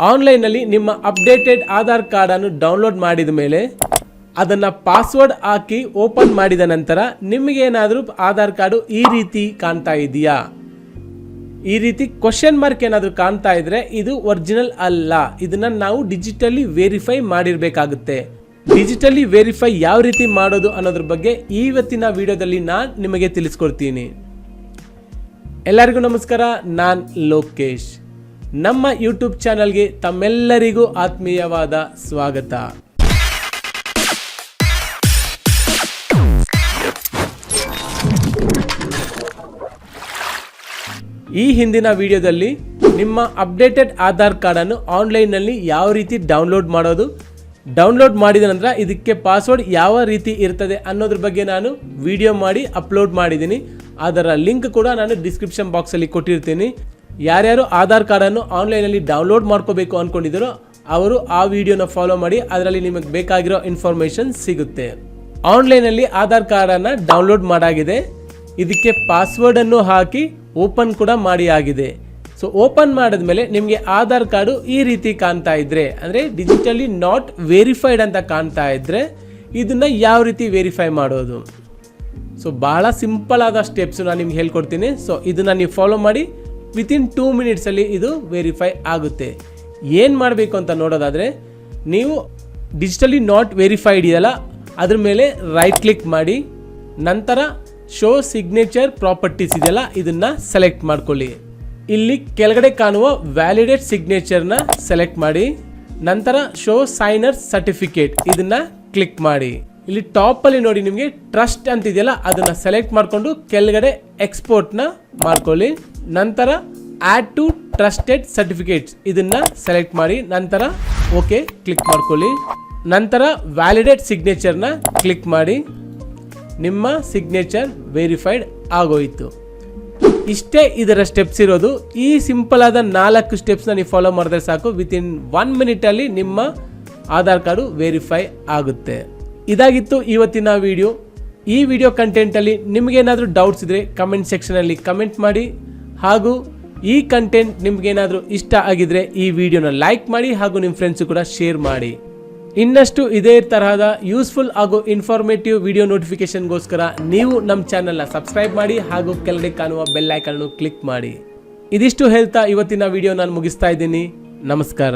ಆನ್ಲೈನಲ್ಲಿ ನಿಮ್ಮ ಅಪ್ಡೇಟೆಡ್ ಆಧಾರ್ ಕಾರ್ಡನ್ನು ಡೌನ್ಲೋಡ್ ಮಾಡಿದ ಮೇಲೆ ಅದನ್ನು ಪಾಸ್ವರ್ಡ್ ಹಾಕಿ ಓಪನ್ ಮಾಡಿದ ನಂತರ ನಿಮಗೇನಾದರೂ ಆಧಾರ್ ಕಾರ್ಡು ಈ ರೀತಿ ಕಾಣ್ತಾ ಇದೆಯಾ, ಈ ರೀತಿ ಕ್ವಶನ್ ಮಾರ್ಕ್ ಏನಾದರೂ ಕಾಣ್ತಾ ಇದ್ರೆ ಇದು ಒರಿಜಿನಲ್ ಅಲ್ಲ. ಇದನ್ನು ನಾವು ಡಿಜಿಟಲಿ ವೆರಿಫೈ ಮಾಡಿರಬೇಕಾಗುತ್ತೆ. ಡಿಜಿಟಲಿ ವೆರಿಫೈ ಯಾವ ರೀತಿ ಮಾಡೋದು ಅನ್ನೋದ್ರ ಬಗ್ಗೆ ಇವತ್ತಿನ ವಿಡಿಯೋದಲ್ಲಿ ನಾನು ನಿಮಗೆ ತಿಳಿಸ್ಕೊಡ್ತೀನಿ. ಎಲ್ಲರಿಗೂ ನಮಸ್ಕಾರ, ನಾನು ಲೋಕೇಶ್. ನಮ್ಮ ಯೂಟ್ಯೂಬ್ ಚಾನಲ್ಗೆ ತಮ್ಮೆಲ್ಲರಿಗೂ ಆತ್ಮೀಯವಾದ ಸ್ವಾಗತ. ಈ ಹಿಂದಿನ ವಿಡಿಯೋದಲ್ಲಿ ನಿಮ್ಮ ಅಪ್ಡೇಟೆಡ್ ಆಧಾರ್ ಕಾರ್ಡನ್ನು ಆನ್ಲೈನ್ನಲ್ಲಿ ಯಾವ ರೀತಿ ಡೌನ್ಲೋಡ್ ಮಾಡೋದು, ಡೌನ್ಲೋಡ್ ಮಾಡಿದ ನಂತರ ಇದಕ್ಕೆ ಪಾಸ್ವರ್ಡ್ ಯಾವ ರೀತಿ ಇರ್ತದೆ ಅನ್ನೋದ್ರ ಬಗ್ಗೆ ನಾನು ವಿಡಿಯೋ ಮಾಡಿ ಅಪ್ಲೋಡ್ ಮಾಡಿದ್ದೀನಿ. ಅದರ ಲಿಂಕ್ ಕೂಡ ನಾನು ಡಿಸ್ಕ್ರಿಪ್ಷನ್ ಬಾಕ್ಸಲ್ಲಿ ಕೊಟ್ಟಿರ್ತೀನಿ. ಯಾರ್ಯಾರು ಆಧಾರ್ ಕಾರ್ಡನ್ನು ಆನ್ಲೈನಲ್ಲಿ ಡೌನ್ಲೋಡ್ ಮಾಡ್ಕೋಬೇಕು ಅಂದ್ಕೊಂಡಿದ್ದೀರೋ ಅವರು ಆ ವಿಡಿಯೋನ ಫಾಲೋ ಮಾಡಿ, ಅದರಲ್ಲಿ ನಿಮಗೆ ಬೇಕಾಗಿರೋ ಇನ್ಫಾರ್ಮೇಷನ್ ಸಿಗುತ್ತೆ. ಆನ್ಲೈನಲ್ಲಿ ಆಧಾರ್ ಕಾರ್ಡನ್ನು ಡೌನ್ಲೋಡ್ ಮಾಡಾಗಿದೆ, ಇದಕ್ಕೆ ಪಾಸ್ವರ್ಡನ್ನು ಹಾಕಿ ಓಪನ್ ಕೂಡ ಮಾಡಿ ಆಗಿದೆ. ಸೊ ಓಪನ್ ಮಾಡಿದ್ಮೇಲೆ ನಿಮಗೆ ಆಧಾರ್ ಕಾರ್ಡು ಈ ರೀತಿ ಕಾಣ್ತಾ ಇದ್ರೆ, ಅಂದರೆ ಡಿಜಿಟಲಿ ನಾಟ್ ವೆರಿಫೈಡ್ ಅಂತ ಕಾಣ್ತಾ ಇದ್ರೆ ಇದನ್ನು ಯಾವ ರೀತಿ ವೆರಿಫೈ ಮಾಡೋದು. ಸೊ ಭಾಳ ಸಿಂಪಲ್ ಆದ ಸ್ಟೆಪ್ಸ್ ನಾನು ನಿಮ್ಗೆ ಹೇಳ್ಕೊಡ್ತೀನಿ. ಸೊ ಇದನ್ನು ನೀವು ಫಾಲೋ ಮಾಡಿ, ವಿತಿನ್ 2 ಮಿನಿಟ್ಸಲ್ಲಿ ಇದು ವೆರಿಫೈ ಆಗುತ್ತೆ. ಏನು ಮಾಡಬೇಕು ಅಂತ ನೋಡೋದಾದರೆ, ನೀವು ಡಿಜಿಟಲಿ ನಾಟ್ ವೆರಿಫೈಡ್ ಇದೆಯಲ್ಲ ಅದ್ರ ಮೇಲೆ ರೈಟ್ ಕ್ಲಿಕ್ ಮಾಡಿ, ನಂತರ ಶೋ ಸಿಗ್ನೇಚರ್ ಪ್ರಾಪರ್ಟೀಸ್ ಇದೆಯಲ್ಲ ಇದನ್ನು ಸೆಲೆಕ್ಟ್ ಮಾಡ್ಕೊಳ್ಳಿ. ಇಲ್ಲಿ ಕೆಳಗಡೆ ಕಾಣುವ ವ್ಯಾಲಿಡೇಟ್ ಸಿಗ್ನೇಚರ್ನ ಸೆಲೆಕ್ಟ್ ಮಾಡಿ, ನಂತರ ಶೋ ಸೈನರ್ ಸರ್ಟಿಫಿಕೇಟ್ ಇದನ್ನು ಕ್ಲಿಕ್ ಮಾಡಿ. ಇಲ್ಲಿ ಟಾಪಲ್ಲಿ ನೋಡಿ ನಿಮಗೆ ಟ್ರಸ್ಟ್ ಅಂತಿದೆಯಲ್ಲ ಅದನ್ನು ಸೆಲೆಕ್ಟ್ ಮಾಡಿಕೊಂಡು ಕೆಳಗಡೆ ಎಕ್ಸ್ಪೋರ್ಟ್ನ ಮಾಡ್ಕೊಳ್ಳಿ. ನಂತರ ಆ್ಯಡ್ ಟು ಟ್ರಸ್ಟೆಡ್ ಸರ್ಟಿಫಿಕೇಟ್ಸ್ ಇದನ್ನು ಸೆಲೆಕ್ಟ್ ಮಾಡಿ, ನಂತರ ಓಕೆ ಕ್ಲಿಕ್ ಮಾಡ್ಕೊಳ್ಳಿ. ನಂತರ ವ್ಯಾಲಿಡೇಟ್ ಸಿಗ್ನೇಚರ್ನ ಕ್ಲಿಕ್ ಮಾಡಿ, ನಿಮ್ಮ ಸಿಗ್ನೇಚರ್ ವೆರಿಫೈಡ್ ಆಗೋಯಿತು. ಇಷ್ಟೇ ಇದರ ಸ್ಟೆಪ್ಸ್ ಇರೋದು. ಈ ಸಿಂಪಲ್ ಆದ 4 ಸ್ಟೆಪ್ಸ್ನ ನೀವು ಫಾಲೋ ಮಾಡಿದ್ರೆ ಸಾಕು, ವಿತಿನ್ 1 ಮಿನಿಟಲ್ಲಿ ನಿಮ್ಮ ಆಧಾರ್ ಕಾರ್ಡು ವೆರಿಫೈ ಆಗುತ್ತೆ. ಇದಾಗಿತ್ತು ಇವತ್ತಿನ ವಿಡಿಯೋ. ಈ ವಿಡಿಯೋ ಕಂಟೆಂಟಲ್ಲಿ ನಿಮಗೇನಾದರೂ ಡೌಟ್ಸ್ ಇದ್ದರೆ ಕಮೆಂಟ್ ಸೆಕ್ಷನಲ್ಲಿ ಕಮೆಂಟ್ ಮಾಡಿ, ಹಾಗೂ ಈ ಕಂಟೆಂಟ್ ನಿಮಗೇನಾದರೂ ಇಷ್ಟ ಆಗಿದ್ರೆ ಈ ವಿಡಿಯೋನ ಲೈಕ್ ಮಾಡಿ ಹಾಗೂ ನಿಮ್ಮ ಫ್ರೆಂಡ್ಸು ಕೂಡ ಶೇರ್ ಮಾಡಿ. ಇನ್ನಷ್ಟು ಇದೇ ತರಹದ ಯೂಸ್ಫುಲ್ ಹಾಗೂ ಇನ್ಫಾರ್ಮೇಟಿವ್ ವಿಡಿಯೋ ನೋಟಿಫಿಕೇಶನ್ಗೋಸ್ಕರ ನೀವು ನಮ್ಮ ಚಾನಲ್ನ ಸಬ್ಸ್ಕ್ರೈಬ್ ಮಾಡಿ ಹಾಗೂ ಕೆಳಗಡೆ ಕಾಣುವ ಬೆಲ್ ಐಕಾನ್ ಕ್ಲಿಕ್ ಮಾಡಿ. ಇದಿಷ್ಟು ಹೇಳ್ತಾ ಇವತ್ತಿನ ವಿಡಿಯೋ ನಾನು ಮುಗಿಸ್ತಾ ಇದ್ದೀನಿ. ನಮಸ್ಕಾರ.